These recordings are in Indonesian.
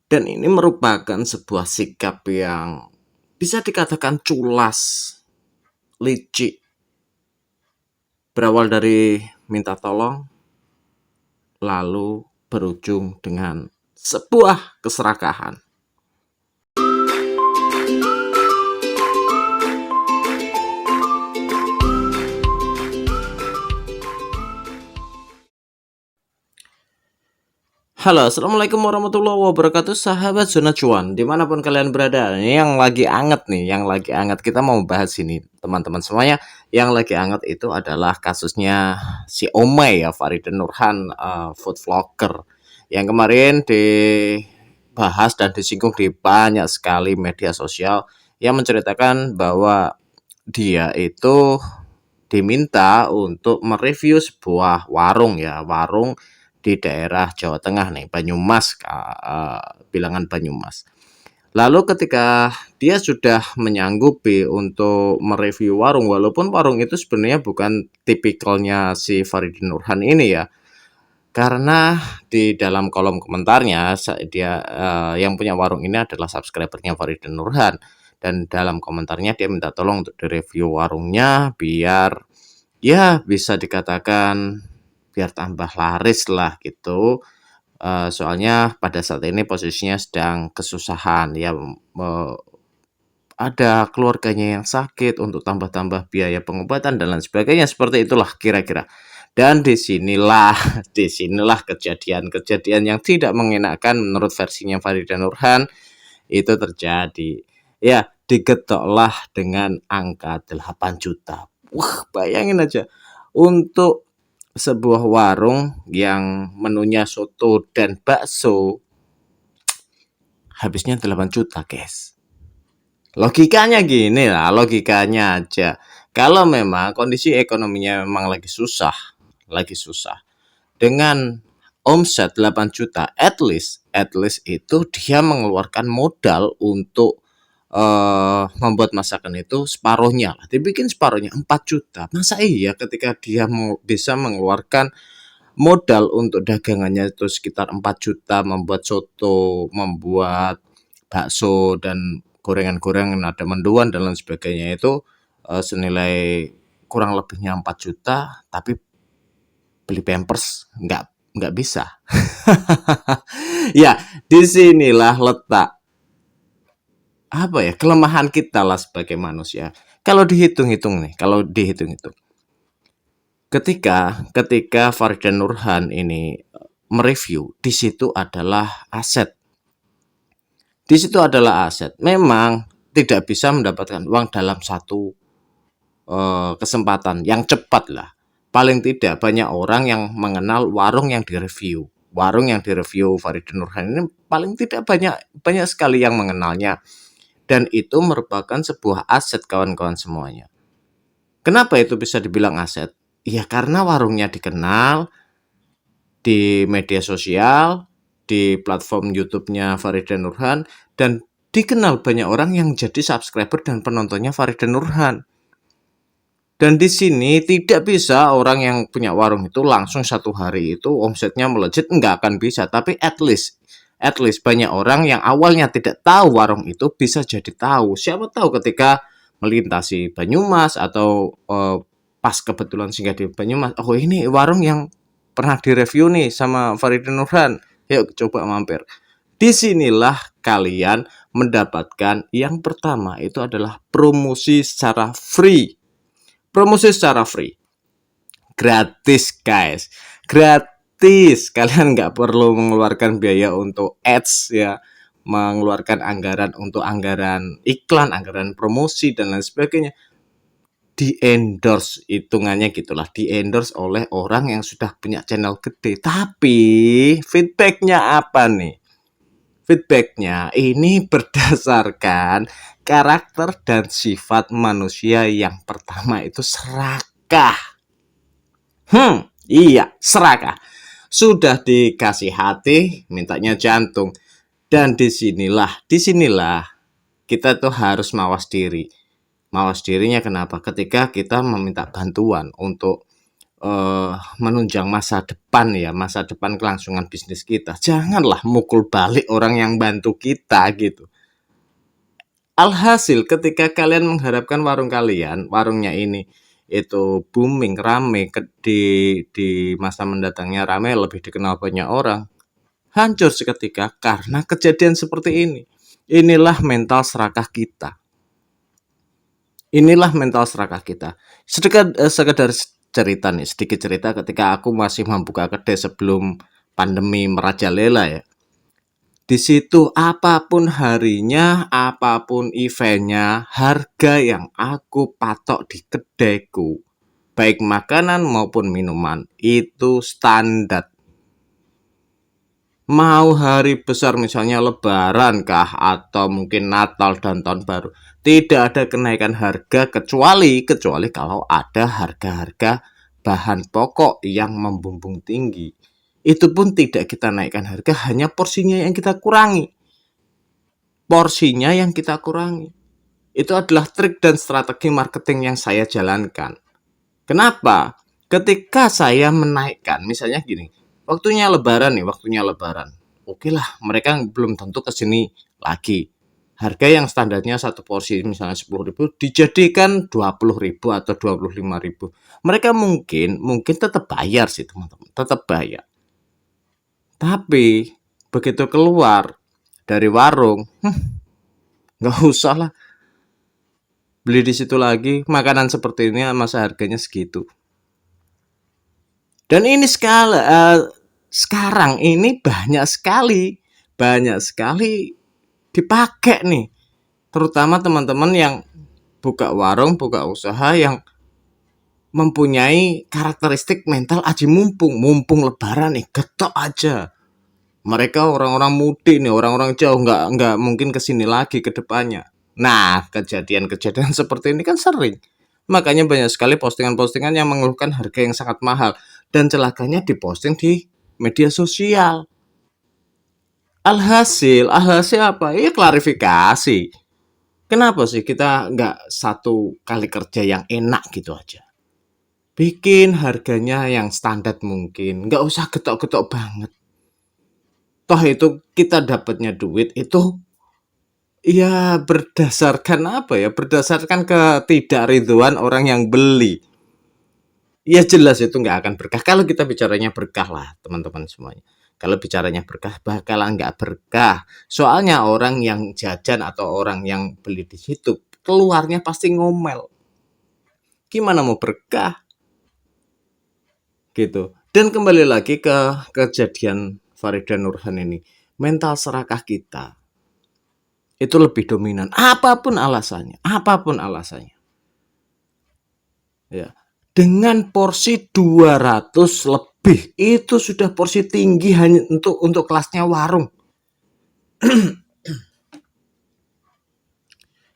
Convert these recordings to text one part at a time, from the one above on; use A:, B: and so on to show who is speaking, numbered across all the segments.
A: Dan ini merupakan sebuah sikap yang bisa dikatakan culas, licik, berawal dari minta tolong, lalu berujung dengan sebuah keserakahan. Halo, assalamualaikum warahmatullahi wabarakatuh, sahabat zona cuan, dimanapun kalian berada. Ini yang lagi anget nih, yang lagi anget kita mau bahas ini, teman-teman semuanya. Yang lagi anget itu adalah kasusnya si Omay ya, Faridin Nurhan, food vlogger, yang kemarin dibahas dan disinggung di banyak sekali media sosial, yang menceritakan bahwa dia itu diminta untuk mereview sebuah warung ya, warung di daerah Jawa Tengah nih, Banyumas, bilangan Banyumas. Lalu ketika dia sudah menyanggupi untuk mereview warung, walaupun warung itu sebenarnya bukan tipikalnya si Faridin Nurhan ini ya, karena di dalam kolom komentarnya dia yang punya warung ini adalah subscribernya Faridin Nurhan, dan dalam komentarnya dia minta tolong untuk direview warungnya biar ya bisa dikatakan biar tambah laris lah gitu. Soalnya pada saat ini posisinya sedang kesusahan ya, ada keluarganya yang sakit untuk tambah-tambah biaya pengobatan dan lain sebagainya, seperti itulah kira-kira. Dan disinilah disinilah kejadian-kejadian yang tidak mengenakan menurut versinya Faridin Nurhan itu terjadi. Ya, digetoklah dengan angka 8 juta. Wah, bayangin aja. Untuk sebuah warung yang menunya soto dan bakso, habisnya 8 juta, guys. Logikanya gini lah, logikanya aja. Kalau memang kondisi ekonominya memang lagi susah. Dengan omset 8 juta, at least itu dia mengeluarkan modal untuk membuat masakan itu separuhnya lah, dibikin separuhnya 4 juta. Masa iya ketika dia bisa mengeluarkan modal untuk dagangannya itu sekitar 4 juta, membuat soto, membuat bakso dan gorengan-gorengan, ada mendoan dan lain sebagainya itu senilai kurang lebihnya 4 juta, tapi beli pampers nggak bisa. Ya, disinilah letak apa ya, kelemahan kita lah sebagai manusia. Kalau dihitung-hitung nih, ketika Faridin Nurhan ini mereview, di situ adalah aset. Di situ adalah aset. Memang tidak bisa mendapatkan uang dalam satu kesempatan yang cepat lah. Paling tidak banyak orang yang mengenal warung yang direview. Warung yang direview Faridin Nurhan ini paling tidak banyak sekali yang mengenalnya. Dan itu merupakan sebuah aset kawan-kawan semuanya. Kenapa itu bisa dibilang aset? Ya karena warungnya dikenal di media sosial, di platform YouTube-nya Faridin Nurhan, dan dikenal banyak orang yang jadi subscriber dan penontonnya Faridin Nurhan. Dan di sini tidak bisa orang yang punya warung itu langsung satu hari itu omsetnya melejit, nggak akan bisa. Tapi at least banyak orang yang awalnya tidak tahu warung itu bisa jadi tahu. Siapa tahu ketika melintasi Banyumas atau pas kebetulan singgah di Banyumas, oh ini warung yang pernah direview nih sama Faridin Nurhan, yuk coba mampir. Disinilah kalian mendapatkan yang pertama itu adalah promosi secara free. Promosi secara free, gratis guys, gratis. Kalian nggak perlu mengeluarkan biaya untuk ads ya, mengeluarkan anggaran untuk anggaran iklan, anggaran promosi dan lain sebagainya. Di endorse, hitungannya gitulah, di endorse oleh orang yang sudah punya channel gede. Tapi feedbacknya apa nih? Feedbacknya ini berdasarkan karakter dan sifat manusia. Yang pertama itu serakah. Iya, serakah. Sudah dikasih hati, mintanya jantung. Dan disinilah kita tuh harus mawas diri. Mawas dirinya kenapa? Ketika kita meminta bantuan untuk menunjang masa depan ya, masa depan kelangsungan bisnis kita. Janganlah mukul balik orang yang bantu kita gitu. Alhasil ketika kalian mengharapkan warung kalian, warungnya ini itu booming, rame di masa mendatangnya rame, lebih dikenal banyak orang, hancur seketika karena kejadian seperti ini. Inilah mental serakah kita. Inilah mental serakah kita. Sekedar cerita nih, sedikit cerita ketika aku masih membuka kedai sebelum pandemi merajalela ya. Di situ apapun harinya, apapun eventnya, harga yang aku patok di kedaiku, baik makanan maupun minuman, itu standar. Mau hari besar misalnya lebaran kah atau mungkin Natal dan tahun baru, tidak ada kenaikan harga kecuali kalau ada harga-harga bahan pokok yang membumbung tinggi. Itu pun tidak kita naikkan harga, hanya porsinya yang kita kurangi. Porsinya yang kita kurangi. Itu adalah trik dan strategi marketing yang saya jalankan. Kenapa? Ketika saya menaikkan, misalnya gini, waktunya lebaran nih, waktunya lebaran. Oke lah, mereka belum tentu kesini lagi. Harga yang standarnya satu porsi misalnya 10.000 dijadikan 20.000 atau 25.000. Mereka mungkin tetap bayar sih teman-teman, tetap bayar. Tapi begitu keluar dari warung, nggak usah lah beli di situ lagi. Makanan seperti ini masa harganya segitu. Dan ini sekarang ini banyak sekali dipakai nih. Terutama teman-teman yang buka warung, buka usaha yang mempunyai karakteristik mental aji mumpung. Mumpung lebaran nih, getok aja. Mereka orang-orang mudik nih, orang-orang jauh nggak mungkin kesini lagi ke depannya. Nah, kejadian-kejadian seperti ini kan sering. Makanya banyak sekali postingan-postingan yang mengeluhkan harga yang sangat mahal. Dan celakanya diposting di media sosial. Alhasil apa? Ya klarifikasi. Kenapa sih kita nggak satu kali kerja yang enak gitu aja? Bikin harganya yang standar mungkin. Nggak usah getok-getok banget. Toh itu kita dapatnya duit itu ya berdasarkan apa ya? Berdasarkan ketidakridhoan orang yang beli. Ya jelas itu nggak akan berkah. Kalau kita bicaranya berkah lah teman-teman semuanya. Kalau bicaranya berkah bakalan nggak berkah. Soalnya orang yang jajan atau orang yang beli di situ keluarnya pasti ngomel. Gimana mau berkah? Gitu. Dan kembali lagi ke kejadian Farida Nurhan ini. Mental serakah kita itu lebih dominan. Apapun alasannya. Ya. Dengan porsi 200 lebih itu sudah porsi tinggi hanya untuk kelasnya warung.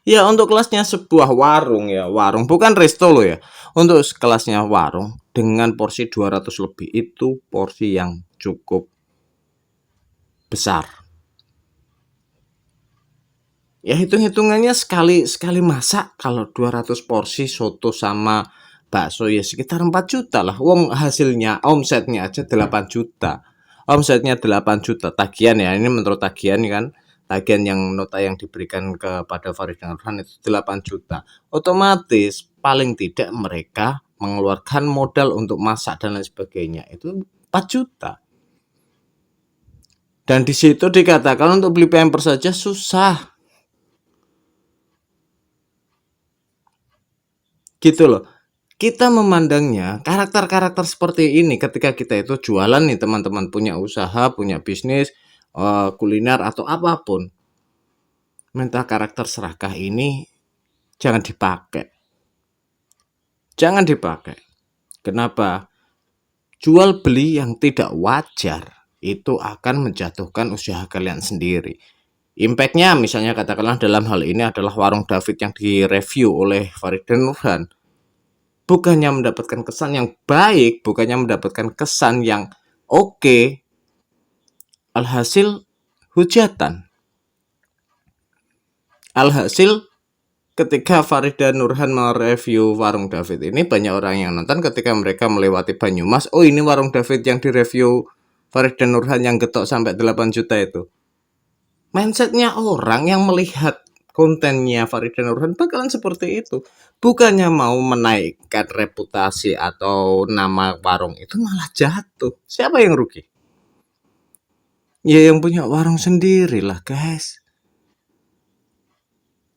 A: Ya untuk kelasnya sebuah warung ya, warung bukan resto loh ya. Untuk kelasnya warung dengan porsi 200 lebih itu porsi yang cukup besar. Ya hitung-hitungannya sekali masak kalau 200 porsi soto sama bakso ya sekitar 4 juta lah. Wong hasilnya omsetnya aja 8 juta. Omsetnya 8 juta tagihan ya. Ini menurut tagihan kan. Tagihan yang nota yang diberikan kepada Farida Nurhan itu 8 juta. Otomatis paling tidak mereka mengeluarkan modal untuk masak dan lain sebagainya itu 4 juta. Dan di situ dikatakan untuk beli pamper saja susah. Gitu loh. Kita memandangnya karakter-karakter seperti ini ketika kita itu jualan nih teman-teman, punya usaha, punya bisnis, kuliner atau apapun. Mental karakter serakah ini jangan dipakai. Jangan dipakai. Kenapa? Jual beli yang tidak wajar itu akan menjatuhkan usaha kalian sendiri. Impactnya misalnya katakanlah dalam hal ini adalah warung David yang direview oleh Farida Nurhan. Bukannya mendapatkan kesan yang baik, bukannya mendapatkan kesan yang oke, alhasil hujatan. Alhasil ketika Farida Nurhan mereview Warung David ini, banyak orang yang nonton ketika mereka melewati Banyumas. Oh, ini Warung David yang direview Farida Nurhan yang getok sampai 8 juta itu. Mindsetnya orang yang melihat kontennya Farida Nurhan bakalan seperti itu. Bukannya mau menaikkan reputasi atau nama warung itu, malah jatuh. Siapa yang rugi? Ya yang punya warung sendirilah, guys.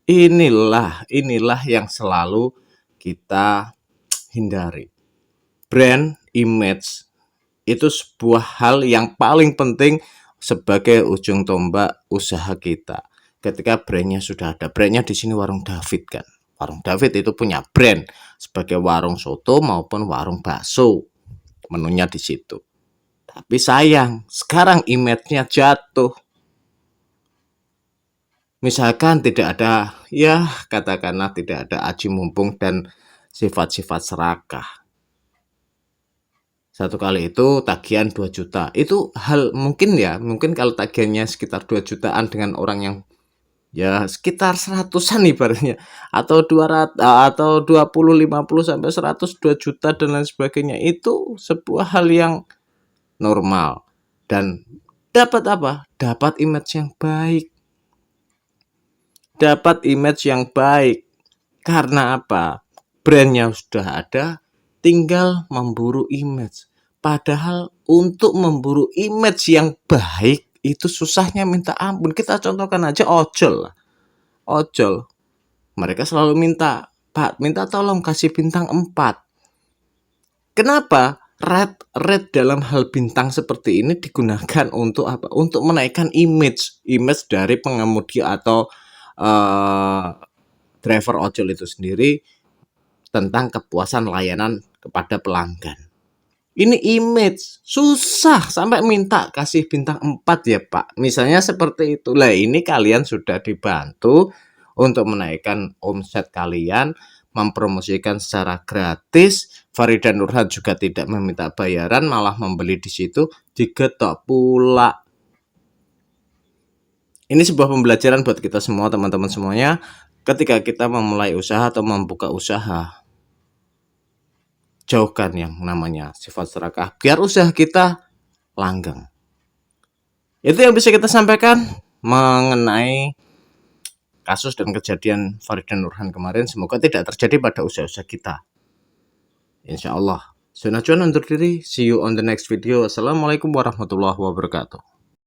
A: Inilah yang selalu kita hindari. Brand image itu sebuah hal yang paling penting sebagai ujung tombak usaha kita. Ketika brandnya sudah ada, brandnya di sini Warung David kan. Warung David itu punya brand sebagai warung soto maupun warung bakso. Menunya di situ. Tapi sayang, sekarang image-nya jatuh. Misalkan tidak ada, ya katakanlah tidak ada aji mumpung dan sifat-sifat serakah. Satu kali itu tagihan 2 juta. Itu hal mungkin kalau tagihannya sekitar 2 jutaan dengan orang yang ya sekitar 100-an ibaratnya, atau 200 atau 20, 50 sampai 100, 2 juta dan lain sebagainya, itu sebuah hal yang normal dan dapat apa? Dapat image yang baik. Dapat image yang baik. Karena apa? Brandnya sudah ada, tinggal memburu image. Padahal untuk memburu image yang baik itu susahnya minta ampun. Kita contohkan aja ojol lah. Ojol. Mereka selalu minta, Pak, minta tolong kasih bintang 4. Kenapa? Red dalam hal bintang seperti ini digunakan untuk apa? Untuk menaikkan image dari pengemudi atau driver ojol itu sendiri tentang kepuasan layanan kepada pelanggan. Ini image, susah sampai minta kasih bintang 4 ya Pak. Misalnya seperti itu. Lah ini kalian sudah dibantu untuk menaikkan omset kalian, mempromosikan secara gratis. Farida Nurhan juga tidak meminta bayaran, malah membeli di situ, digetok pula. Ini sebuah pembelajaran buat kita semua, teman-teman semuanya. Ketika kita memulai usaha atau membuka usaha, jauhkan yang namanya sifat serakah, biar usaha kita langgeng. Itu yang bisa kita sampaikan mengenai kasus dan kejadian Farida Nurhan kemarin. Semoga tidak terjadi pada usaha-usaha kita. Insya Allah. Saya undur diri. See you on the next video. Assalamualaikum warahmatullahi wabarakatuh.